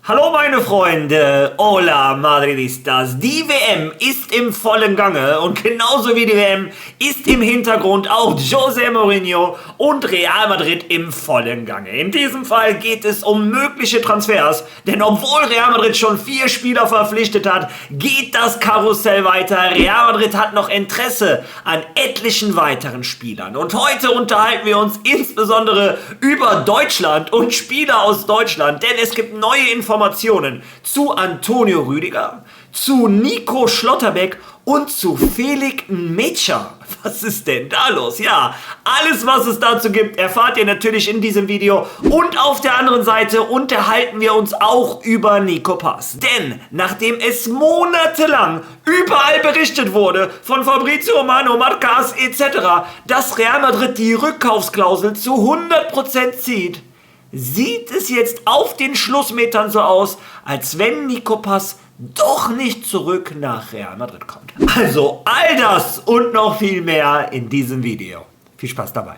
Hallo meine Freunde, hola Madridistas, die WM ist im vollen Gange und genauso wie die WM ist im Hintergrund auch José Mourinho und Real Madrid im vollen Gange. In diesem Fall geht es um mögliche Transfers, denn obwohl Real Madrid schon 4 Spieler verpflichtet hat, geht das Karussell weiter. Real Madrid hat noch Interesse an etlichen weiteren Spielern und heute unterhalten wir uns insbesondere über Deutschland und Spieler aus Deutschland, denn es gibt neue Informationen zu Antonio Rüdiger, zu Nico Schlotterbeck und zu Felix Metscher. Was ist denn da los? Ja, alles was es dazu gibt, erfahrt ihr natürlich in diesem Video. Und auf der anderen Seite unterhalten wir uns auch über Nico Paz. Denn nachdem es monatelang überall berichtet wurde, von Fabrizio Romano, Marca etc., dass Real Madrid die Rückkaufsklausel zu 100% zieht, sieht es jetzt auf den Schlussmetern so aus, als wenn Nico Paz doch nicht zurück nach Real Madrid kommt. Also all das und noch viel mehr in diesem Video. Viel Spaß dabei.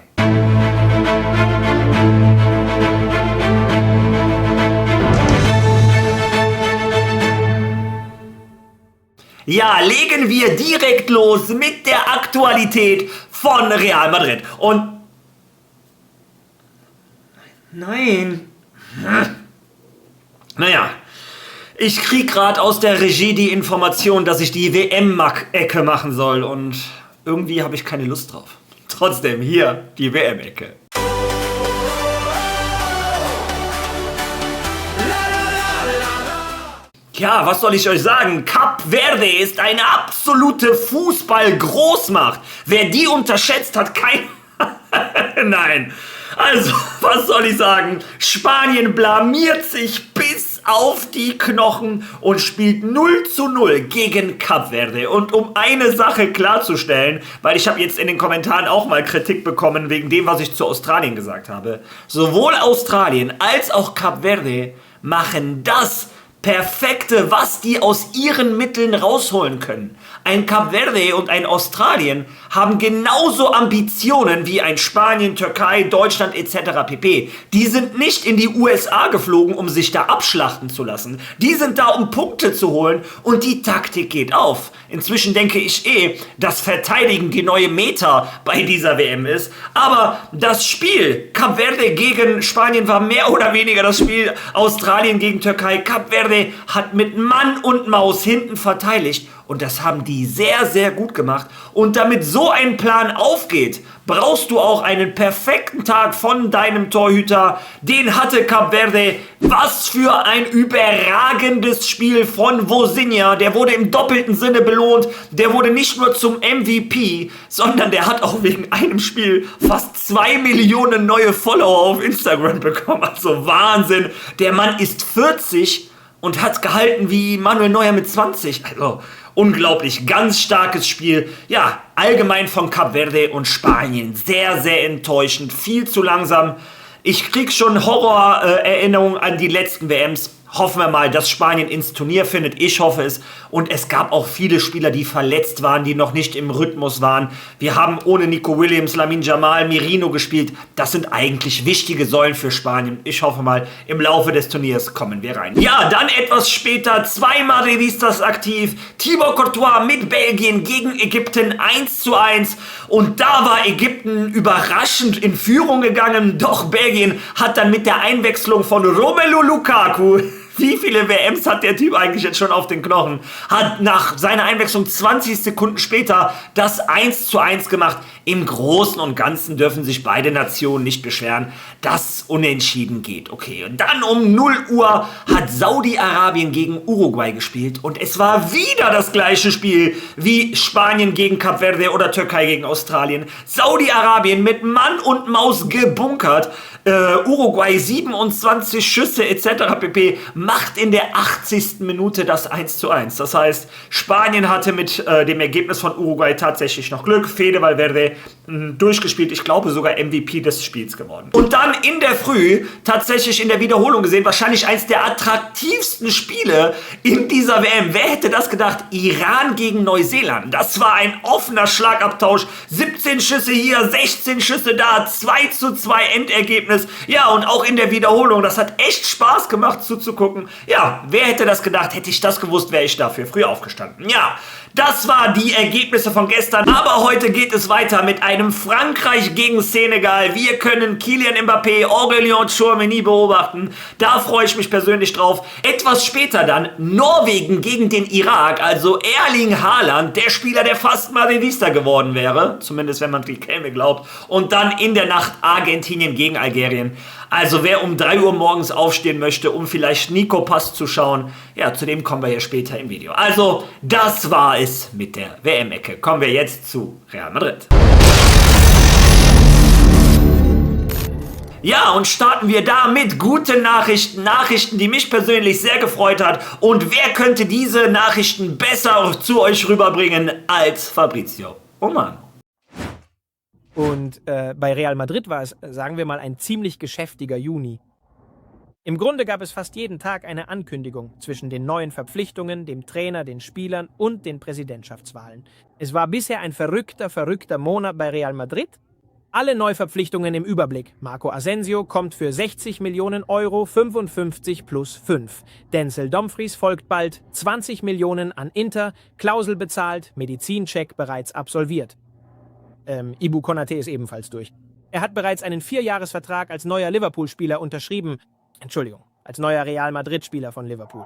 Ja, legen wir direkt los mit der Aktualität von Real Madrid. Und nein. Naja, ich krieg gerade aus der Regie die Information, dass ich die WM-Ecke machen soll und irgendwie habe ich keine Lust drauf. Trotzdem hier die WM-Ecke. Ja, was soll ich euch sagen? Cap Verde ist eine absolute Fußball-Großmacht. Wer die unterschätzt, hat kein... Nein. Also, was soll ich sagen? Spanien blamiert sich bis auf die Knochen und spielt 0:0 gegen Cap Verde. Und um eine Sache klarzustellen, weil ich habe jetzt in den Kommentaren auch mal Kritik bekommen wegen dem, was ich zu Australien gesagt habe. Sowohl Australien als auch Cap Verde machen das Perfekte, was die aus ihren Mitteln rausholen können. Ein Cap Verde und ein Australien haben genauso Ambitionen wie ein Spanien, Türkei, Deutschland etc. pp. Die sind nicht in die USA geflogen, um sich da abschlachten zu lassen. Die sind da, um Punkte zu holen und die Taktik geht auf. Inzwischen denke ich dass Verteidigen die neue Meta bei dieser WM ist. Aber das Spiel Cap Verde gegen Spanien war mehr oder weniger das Spiel Australien gegen Türkei. Cap Verde hat mit Mann und Maus hinten verteidigt und das haben die sehr, sehr gut gemacht. Und damit so ein Plan aufgeht, brauchst du auch einen perfekten Tag von deinem Torhüter. Den hatte Cap Verde. Was für ein überragendes Spiel von Vozinha. Der wurde im doppelten Sinne belohnt. Der wurde nicht nur zum MVP, sondern der hat auch wegen einem Spiel fast 2 Millionen neue Follower auf Instagram bekommen. Also Wahnsinn. Der Mann ist 40 und hat gehalten wie Manuel Neuer mit 20. Also unglaublich, ganz starkes Spiel. Ja, allgemein von Cap Verde und Spanien sehr, sehr enttäuschend, viel zu langsam. Ich krieg schon Horrorerinnerungen an die letzten WMs. Hoffen wir mal, dass Spanien ins Turnier findet. Ich hoffe es. Und es gab auch viele Spieler, die verletzt waren, die noch nicht im Rhythmus waren. Wir haben ohne Nico Williams, Lamine Yamal, Merino gespielt. Das sind eigentlich wichtige Säulen für Spanien. Ich hoffe mal, im Laufe des Turniers kommen wir rein. Ja, dann etwas später 2 Madridistas aktiv. Thibaut Courtois mit Belgien gegen Ägypten 1:1. Und da war Ägypten überraschend in Führung gegangen. Doch Belgien hat dann mit der Einwechslung von Romelu Lukaku... Wie viele WMs hat der Typ eigentlich jetzt schon auf den Knochen? Hat nach seiner Einwechslung 20 Sekunden später das 1:1 gemacht. Im Großen und Ganzen dürfen sich beide Nationen nicht beschweren, dass unentschieden geht. Okay, und dann um 0 Uhr hat Saudi-Arabien gegen Uruguay gespielt und es war wieder das gleiche Spiel wie Spanien gegen Cap Verde oder Türkei gegen Australien. Saudi-Arabien mit Mann und Maus gebunkert. Uruguay 27 Schüsse etc. pp. Macht in der 80. Minute das 1:1. Das heißt, Spanien hatte mit dem Ergebnis von Uruguay tatsächlich noch Glück. Fede Valverde durchgespielt, ich glaube sogar MVP des Spiels geworden. Und dann in der Früh, tatsächlich in der Wiederholung gesehen, wahrscheinlich eins der attraktivsten Spiele in dieser WM. Wer hätte das gedacht? Iran gegen Neuseeland. Das war ein offener Schlagabtausch. 17 Schüsse hier, 16 Schüsse da, 2:2 Endergebnis. Ergebnis. Ja, und auch in der Wiederholung, das hat echt Spaß gemacht zuzugucken. Ja, wer hätte das gedacht? Hätte ich das gewusst, wäre ich dafür früh aufgestanden. Ja, das waren die Ergebnisse von gestern, aber heute geht es weiter mit einem Frankreich gegen Senegal. Wir können Kylian Mbappé, Aurélien Tchouaméni beobachten. Da freue ich mich persönlich drauf. Etwas später dann Norwegen gegen den Irak, also Erling Haaland, der Spieler, der fast Madridista geworden wäre, zumindest wenn man die Kelme glaubt. Und dann in der Nacht Argentinien gegen Algerien. Also wer um 3 Uhr morgens aufstehen möchte, um vielleicht Nico Pass zu schauen, ja, zu dem kommen wir ja später im Video. Also, das war es mit der WM-Ecke. Kommen wir jetzt zu Real Madrid. Ja, und starten wir da mit guten Nachrichten. Nachrichten, die mich persönlich sehr gefreut hat. Und wer könnte diese Nachrichten besser zu euch rüberbringen als Fabrizio Romano? Und bei Real Madrid war es, sagen wir mal, ein ziemlich geschäftiger Juni. Im Grunde gab es fast jeden Tag eine Ankündigung zwischen den neuen Verpflichtungen, dem Trainer, den Spielern und den Präsidentschaftswahlen. Es war bisher ein verrückter Monat bei Real Madrid. Alle Neuverpflichtungen im Überblick. Marco Asensio kommt für 60 Millionen Euro, 55 plus 5. Denzel Dumfries folgt bald, 20 Millionen an Inter, Klausel bezahlt, Medizincheck bereits absolviert. Ibu Konate ist ebenfalls durch. Er hat bereits einen 4-Jahres-Vertrag als neuer Liverpool-Spieler unterschrieben. Als neuer Real Madrid-Spieler von Liverpool.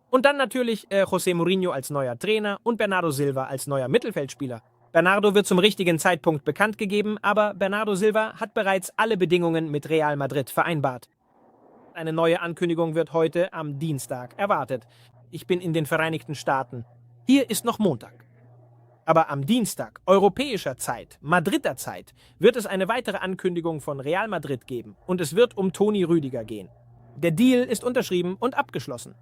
Und dann natürlich José Mourinho als neuer Trainer und Bernardo Silva als neuer Mittelfeldspieler. Bernardo wird zum richtigen Zeitpunkt bekannt gegeben, aber Bernardo Silva hat bereits alle Bedingungen mit Real Madrid vereinbart. Eine neue Ankündigung wird heute am Dienstag erwartet. Ich bin in den Vereinigten Staaten. Hier ist noch Montag. Aber am Dienstag, europäischer Zeit, Madrider Zeit, wird es eine weitere Ankündigung von Real Madrid geben und es wird um Toni Rüdiger gehen. Der Deal ist unterschrieben und abgeschlossen.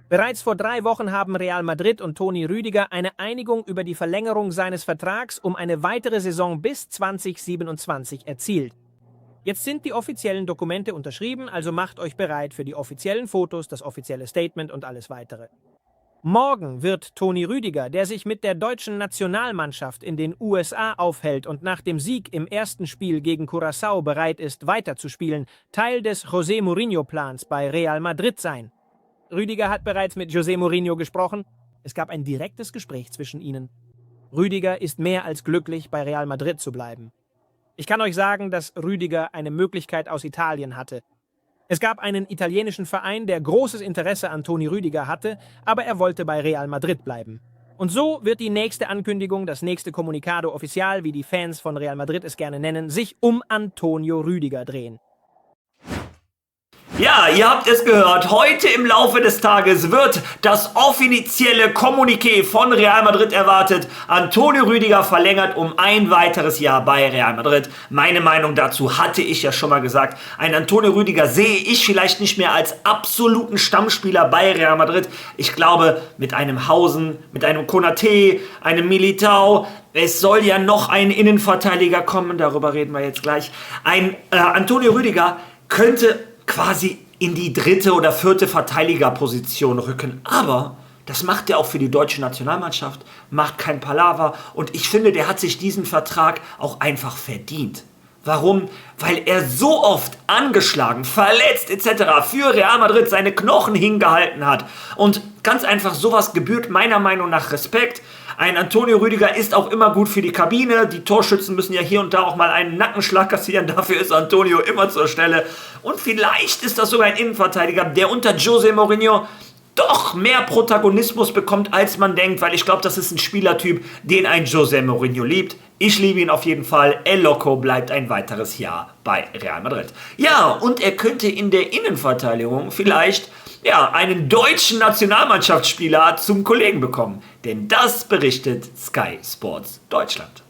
Bereits vor 3 Wochen haben Real Madrid und Toni Rüdiger eine Einigung über die Verlängerung seines Vertrags um eine weitere Saison bis 2027 erzielt. Jetzt sind die offiziellen Dokumente unterschrieben, also macht euch bereit für die offiziellen Fotos, das offizielle Statement und alles weitere. Morgen wird Toni Rüdiger, der sich mit der deutschen Nationalmannschaft in den USA aufhält und nach dem Sieg im ersten Spiel gegen Curaçao bereit ist, weiterzuspielen, Teil des José Mourinho-Plans bei Real Madrid sein. Rüdiger hat bereits mit José Mourinho gesprochen. Es gab ein direktes Gespräch zwischen ihnen. Rüdiger ist mehr als glücklich, bei Real Madrid zu bleiben. Ich kann euch sagen, dass Rüdiger eine Möglichkeit aus Italien hatte. Es gab einen italienischen Verein, der großes Interesse an Toni Rüdiger hatte, aber er wollte bei Real Madrid bleiben. Und so wird die nächste Ankündigung, das nächste Comunicado Oficial, wie die Fans von Real Madrid es gerne nennen, sich um Antonio Rüdiger drehen. Ja, ihr habt es gehört, heute im Laufe des Tages wird das offizielle Kommuniqué von Real Madrid erwartet. Antonio Rüdiger verlängert um ein weiteres Jahr bei Real Madrid. Meine Meinung dazu hatte ich ja schon mal gesagt. Ein Antonio Rüdiger sehe ich vielleicht nicht mehr als absoluten Stammspieler bei Real Madrid. Ich glaube, mit einem Hausen, mit einem Konate, einem Militao, es soll ja noch ein Innenverteidiger kommen, darüber reden wir jetzt gleich. Ein Antonio Rüdiger könnte quasi in die 3. oder 4. Verteidigerposition rücken. Aber das macht er auch für die deutsche Nationalmannschaft, macht kein Palaver und ich finde, der hat sich diesen Vertrag auch einfach verdient. Warum? Weil er so oft angeschlagen, verletzt etc. für Real Madrid seine Knochen hingehalten hat. Und ganz einfach, sowas gebührt meiner Meinung nach Respekt. Ein Antonio Rüdiger ist auch immer gut für die Kabine. Die Torschützen müssen ja hier und da auch mal einen Nackenschlag kassieren. Dafür ist Antonio immer zur Stelle. Und vielleicht ist das sogar ein Innenverteidiger, der unter José Mourinho doch mehr Protagonismus bekommt, als man denkt, weil ich glaube, das ist ein Spielertyp, den ein José Mourinho liebt. Ich liebe ihn auf jeden Fall. El Loco bleibt ein weiteres Jahr bei Real Madrid. Ja, und er könnte in der Innenverteidigung vielleicht einen deutschen Nationalmannschaftsspieler zum Kollegen bekommen. Denn das berichtet Sky Sports Deutschland.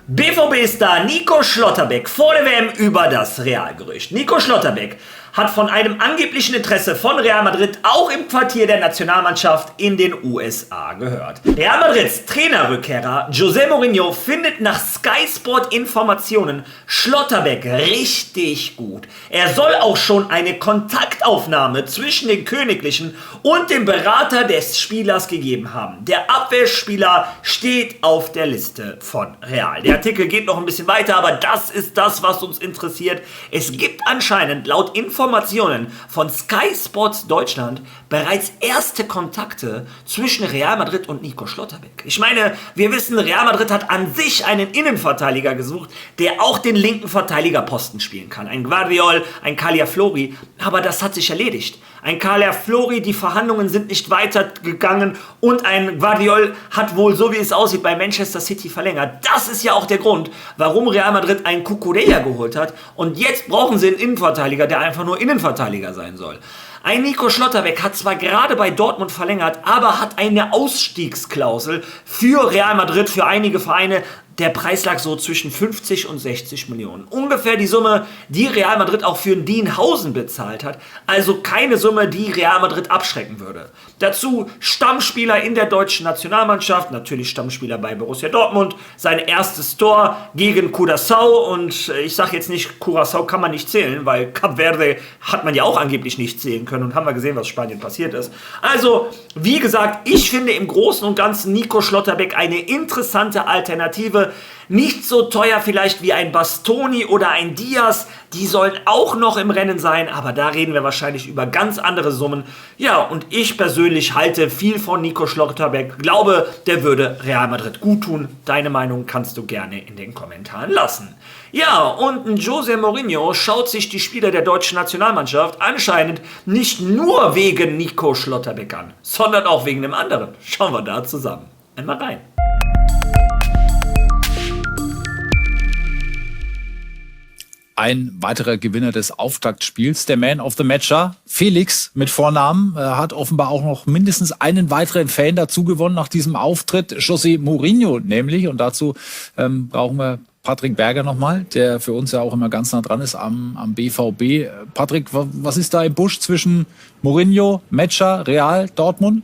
BVB-Star Nico Schlotterbeck vor der WM über das Real-Gerücht. Nico Schlotterbeck hat von einem angeblichen Interesse von Real Madrid auch im Quartier der Nationalmannschaft in den USA gehört. Real Madrids Trainerrückkehrer José Mourinho findet nach Sky Sport Informationen Schlotterbeck richtig gut. Er soll auch schon eine Kontaktaufnahme zwischen den Königlichen und dem Berater des Spielers gegeben haben. Der Abwehrspieler steht auf der Liste von Real. Der Artikel geht noch ein bisschen weiter, aber das ist das, was uns interessiert. Es gibt anscheinend laut Informationen von Sky Sports Deutschland bereits erste Kontakte zwischen Real Madrid und Nico Schlotterbeck. Ich meine, wir wissen, Real Madrid hat an sich einen Innenverteidiger gesucht, der auch den linken Verteidigerposten spielen kann. Ein Guardiol, ein Calafiori, aber das hat sich erledigt. Ein Calafiori, die Verhandlungen sind nicht weitergegangen und ein Guardiol hat wohl, so wie es aussieht, bei Manchester City verlängert. Das ist ja auch der Grund, warum Real Madrid einen Cucurella geholt hat und jetzt brauchen sie einen Innenverteidiger, der einfach nur Innenverteidiger sein soll. Ein Nico Schlotterbeck hat zwar gerade bei Dortmund verlängert, aber hat eine Ausstiegsklausel für Real Madrid, für einige Vereine. Der Preis lag so zwischen 50 und 60 Millionen. Ungefähr die Summe, die Real Madrid auch für Dienhausen bezahlt hat. Also keine Summe, die Real Madrid abschrecken würde. Dazu Stammspieler in der deutschen Nationalmannschaft, natürlich Stammspieler bei Borussia Dortmund, sein erstes Tor gegen Curaçao. Und ich sage jetzt nicht, Curaçao kann man nicht zählen, weil Cap Verde hat man ja auch angeblich nicht zählen können. Und haben wir gesehen, was Spanien passiert ist. Also, wie gesagt, ich finde im Großen und Ganzen Nico Schlotterbeck eine interessante Alternative. Nicht so teuer vielleicht wie ein Bastoni oder ein Diaz, die sollen auch noch im Rennen sein, aber da reden wir wahrscheinlich über ganz andere Summen. Ja, und ich persönlich halte viel von Nico Schlotterbeck, glaube, der würde Real Madrid gut tun. Deine Meinung kannst du gerne in den Kommentaren lassen. Ja, und ein José Mourinho schaut sich die Spieler der deutschen Nationalmannschaft anscheinend nicht nur wegen Nico Schlotterbeck an, sondern auch wegen dem anderen. Schauen wir da zusammen einmal rein. Ein weiterer Gewinner des Auftaktspiels, der Man of the Matcher, Felix mit Vornamen, hat offenbar auch noch mindestens einen weiteren Fan dazu gewonnen nach diesem Auftritt, José Mourinho nämlich. Und dazu brauchen wir Patrick Berger nochmal, der für uns ja auch immer ganz nah dran ist am BVB. Patrick, was ist da im Busch zwischen Mourinho, Matcher, Real, Dortmund?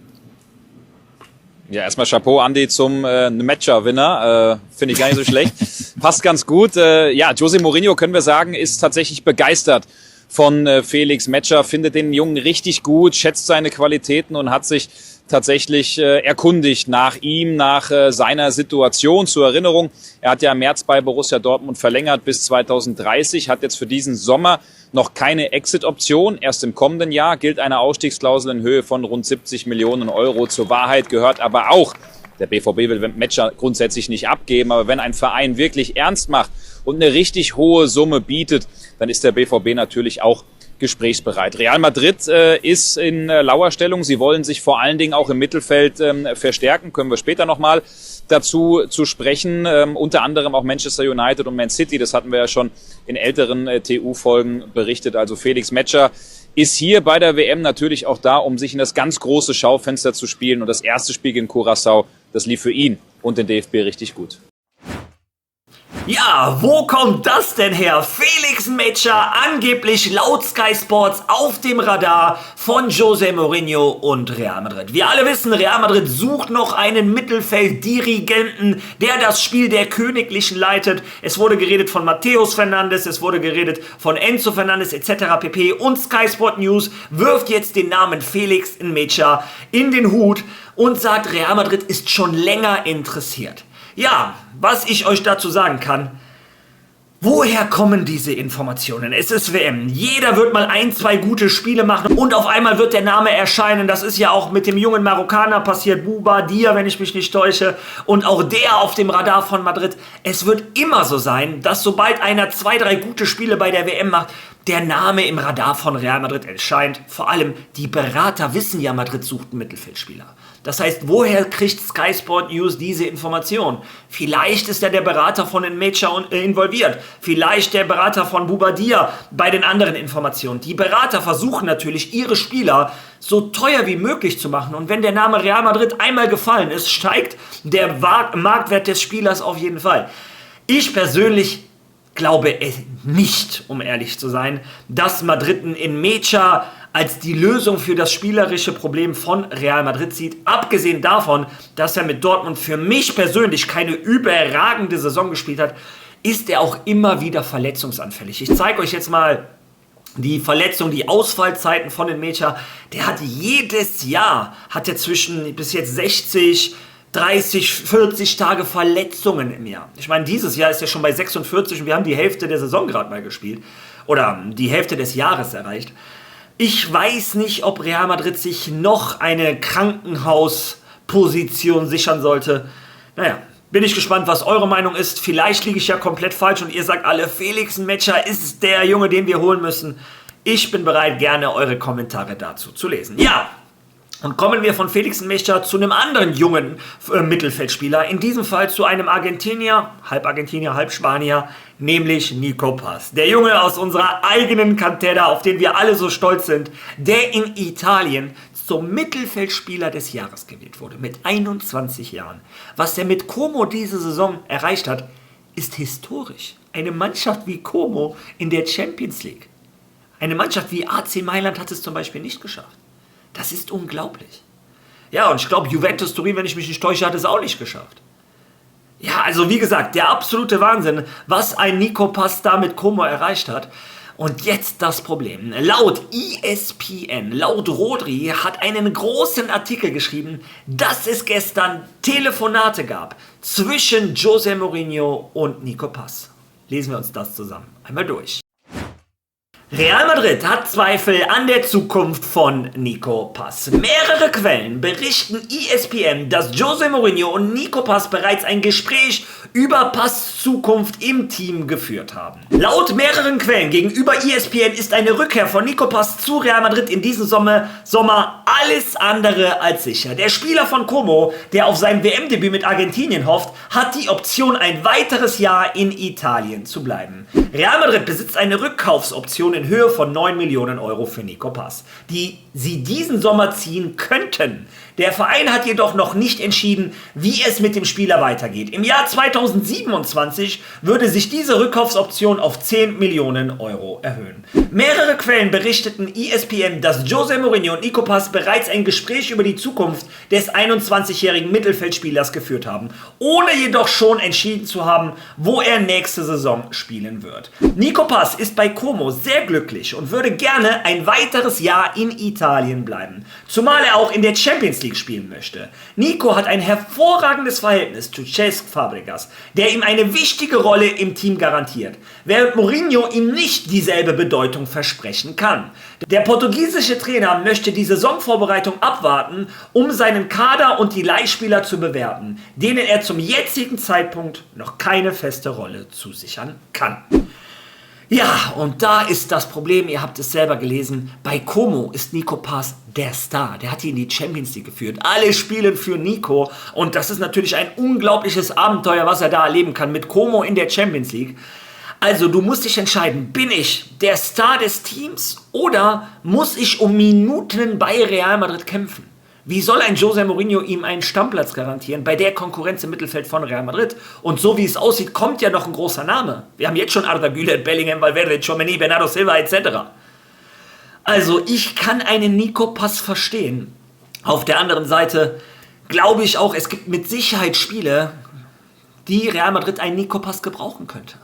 Ja, erstmal Chapeau, Andi, zum Matcher-Winner. Finde ich gar nicht so schlecht. Passt ganz gut. Ja, José Mourinho, können wir sagen, ist tatsächlich begeistert von Felix Metscher, findet den Jungen richtig gut, schätzt seine Qualitäten und hat sich tatsächlich erkundigt nach ihm, nach seiner Situation. Zur Erinnerung, er hat ja im März bei Borussia Dortmund verlängert bis 2030, hat jetzt für diesen Sommer noch keine Exit-Option. Erst im kommenden Jahr gilt eine Ausstiegsklausel in Höhe von rund 70 Millionen Euro. Zur Wahrheit gehört aber auch, der BVB will Metscher grundsätzlich nicht abgeben, aber wenn ein Verein wirklich ernst macht und eine richtig hohe Summe bietet, dann ist der BVB natürlich auch gesprächsbereit. Real Madrid ist in Lauerstellung. Sie wollen sich vor allen Dingen auch im Mittelfeld verstärken. Können wir später nochmal dazu zu sprechen. Unter anderem auch Manchester United und Man City. Das hatten wir ja schon in älteren TU-Folgen berichtet. Also Felix Metscher ist hier bei der WM natürlich auch da, um sich in das ganz große Schaufenster zu spielen. Und das erste Spiel gegen Curaçao, das lief für ihn und den DFB richtig gut. Ja, wo kommt das denn her? Felix Metscher angeblich laut Sky Sports auf dem Radar von José Mourinho und Real Madrid. Wir alle wissen, Real Madrid sucht noch einen Mittelfelddirigenten, der das Spiel der Königlichen leitet. Es wurde geredet von Mateus Fernandes, es wurde geredet von Enzo Fernandes etc. pp. Und Sky Sport News wirft jetzt den Namen Felix Metscher in den Hut und sagt, Real Madrid ist schon länger interessiert. Ja, was ich euch dazu sagen kann, woher kommen diese Informationen? Es ist WM. Jeder wird mal 1, 2 gute Spiele machen und auf einmal wird der Name erscheinen. Das ist ja auch mit dem jungen Marokkaner passiert, Boubadia, wenn ich mich nicht täusche. Und auch der auf dem Radar von Madrid. Es wird immer so sein, dass sobald einer 2, 3 gute Spiele bei der WM macht, der Name im Radar von Real Madrid erscheint. Vor allem die Berater wissen ja, Madrid sucht einen Mittelfeldspieler. Das heißt, woher kriegt Sky Sport News diese Information? Vielleicht ist ja der Berater von Metscher involviert. Vielleicht der Berater von Boubadia bei den anderen Informationen. Die Berater versuchen natürlich, ihre Spieler so teuer wie möglich zu machen. Und wenn der Name Real Madrid einmal gefallen ist, steigt der Marktwert des Spielers auf jeden Fall. Ich persönlich glaube es nicht, um ehrlich zu sein, dass Madrid in Mecha als die Lösung für das spielerische Problem von Real Madrid sieht. Abgesehen davon, dass er mit Dortmund für mich persönlich keine überragende Saison gespielt hat, ist er auch immer wieder verletzungsanfällig. Ich zeige euch jetzt mal die Verletzung, die Ausfallzeiten von den Mecha. Der hat jedes Jahr, zwischen bis jetzt 60, 30, 40 Tage Verletzungen im Jahr. Ich meine, dieses Jahr ist er schon bei 46 und wir haben die Hälfte der Saison gerade mal gespielt. Oder die Hälfte des Jahres erreicht. Ich weiß nicht, ob Real Madrid sich noch eine Krankenhausposition sichern sollte. Naja, bin ich gespannt, was eure Meinung ist. Vielleicht liege ich ja komplett falsch und ihr sagt alle, Felix Metscher ist der Junge, den wir holen müssen. Ich bin bereit, gerne eure Kommentare dazu zu lesen. Ja, und kommen wir von Felix Metscher zu einem anderen jungen Mittelfeldspieler. In diesem Fall zu einem Argentinier, halb Spanier, nämlich Nico Paz. Der Junge aus unserer eigenen Cantera, auf den wir alle so stolz sind, der in Italien zum Mittelfeldspieler des Jahres gewählt wurde, mit 21 Jahren. Was er mit Como diese Saison erreicht hat, ist historisch. Eine Mannschaft wie Como in der Champions League. Eine Mannschaft wie AC Mailand hat es zum Beispiel nicht geschafft. Das ist unglaublich. Ja, und ich glaube, Juventus Turin, wenn ich mich nicht täusche, hat es auch nicht geschafft. Ja, also wie gesagt, der absolute Wahnsinn, was ein Nico Paz da mit Como erreicht hat. Und jetzt das Problem. Laut ESPN, laut Rodri, hat einen großen Artikel geschrieben, dass es gestern Telefonate gab zwischen José Mourinho und Nico Paz. Lesen wir uns das zusammen einmal durch. Real Madrid hat Zweifel an der Zukunft von Nico Paz. Mehrere Quellen berichten ESPN, dass José Mourinho und Nico Paz bereits ein Gespräch über Paz' Zukunft im Team geführt haben. Laut mehreren Quellen gegenüber ESPN ist eine Rückkehr von Nico Paz zu Real Madrid in diesem Sommer alles andere als sicher. Der Spieler von Como, der auf sein WM-Debüt mit Argentinien hofft, hat die Option, ein weiteres Jahr in Italien zu bleiben. Real Madrid besitzt eine Rückkaufsoption in Höhe von 9 Millionen Euro für Nico Paz, die sie diesen Sommer ziehen könnten. Der Verein hat jedoch noch nicht entschieden, wie es mit dem Spieler weitergeht. Im Jahr 2027 würde sich diese Rückkaufsoption auf 10 Millionen Euro erhöhen. Mehrere Quellen berichteten ESPN, dass José Mourinho und Nico Paz bereits ein Gespräch über die Zukunft des 21-jährigen Mittelfeldspielers geführt haben, ohne jedoch schon entschieden zu haben, wo er nächste Saison spielen wird. Nico Paz ist bei Como sehr glücklich und würde gerne ein weiteres Jahr in Italien bleiben, zumal er auch in der Champions League spielen möchte. Nico hat ein hervorragendes Verhältnis zu Cesc Fabregas, der ihm eine wichtige Rolle im Team garantiert, während Mourinho ihm nicht dieselbe Bedeutung versprechen kann. Der portugiesische Trainer möchte die Saisonvorbereitung abwarten, um seinen Kader und die Leihspieler zu bewerten, denen er zum jetzigen Zeitpunkt noch keine feste Rolle zusichern kann. Ja, und da ist das Problem, ihr habt es selber gelesen, bei Como ist Nico Paz der Star. Der hat ihn in die Champions League geführt. Alle spielen für Nico und das ist natürlich ein unglaubliches Abenteuer, was er da erleben kann mit Como in der Champions League. Also du musst dich entscheiden, bin ich der Star des Teams oder muss ich um Minuten bei Real Madrid kämpfen? Wie soll ein José Mourinho ihm einen Stammplatz garantieren bei der Konkurrenz im Mittelfeld von Real Madrid? Und so wie es aussieht, kommt ja noch ein großer Name. Wir haben jetzt schon Arda Güler, Bellingham, Valverde, Tchouaméni, Bernardo Silva etc. Also ich kann einen Nico Paz verstehen. Auf der anderen Seite glaube ich auch, es gibt mit Sicherheit Spiele, die Real Madrid einen Nico Paz gebrauchen könnte.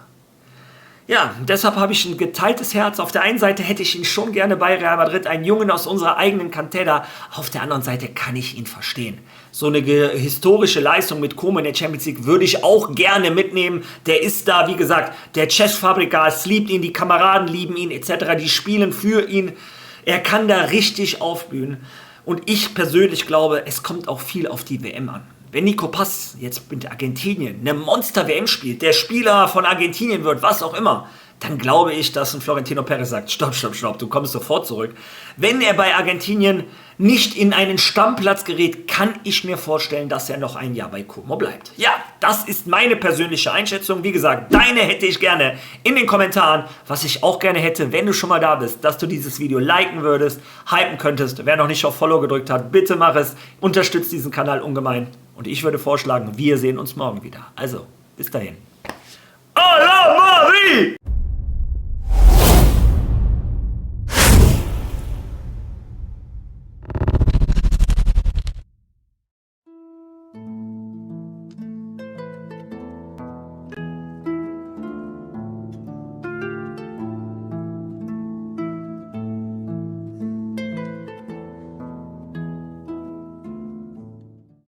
Ja, deshalb habe ich ein geteiltes Herz. Auf der einen Seite hätte ich ihn schon gerne bei Real Madrid, einen Jungen aus unserer eigenen Cantera. Auf der anderen Seite kann ich ihn verstehen. So eine historische Leistung mit Como in der Champions League würde ich auch gerne mitnehmen. Der ist da, wie gesagt, der Cesc Fabregas liebt ihn, die Kameraden lieben ihn etc. Die spielen für ihn. Er kann da richtig aufblühen. Und ich persönlich glaube, es kommt auch viel auf die WM an. Wenn Nico Paz jetzt mit Argentinien eine Monster-WM spielt, der Spieler von Argentinien wird, was auch immer, dann glaube ich, dass ein Florentino Perez sagt, stopp, du kommst sofort zurück. Wenn er bei Argentinien nicht in einen Stammplatz gerät, kann ich mir vorstellen, dass er noch ein Jahr bei Como bleibt. Ja, das ist meine persönliche Einschätzung. Wie gesagt, deine hätte ich gerne in den Kommentaren. Was ich auch gerne hätte, wenn du schon mal da bist, dass du dieses Video liken würdest, hypen könntest. Wer noch nicht auf Follow gedrückt hat, bitte mach es. Unterstützt diesen Kanal ungemein. Und ich würde vorschlagen, wir sehen uns morgen wieder. Also, bis dahin. Hola, Madrid! Andi!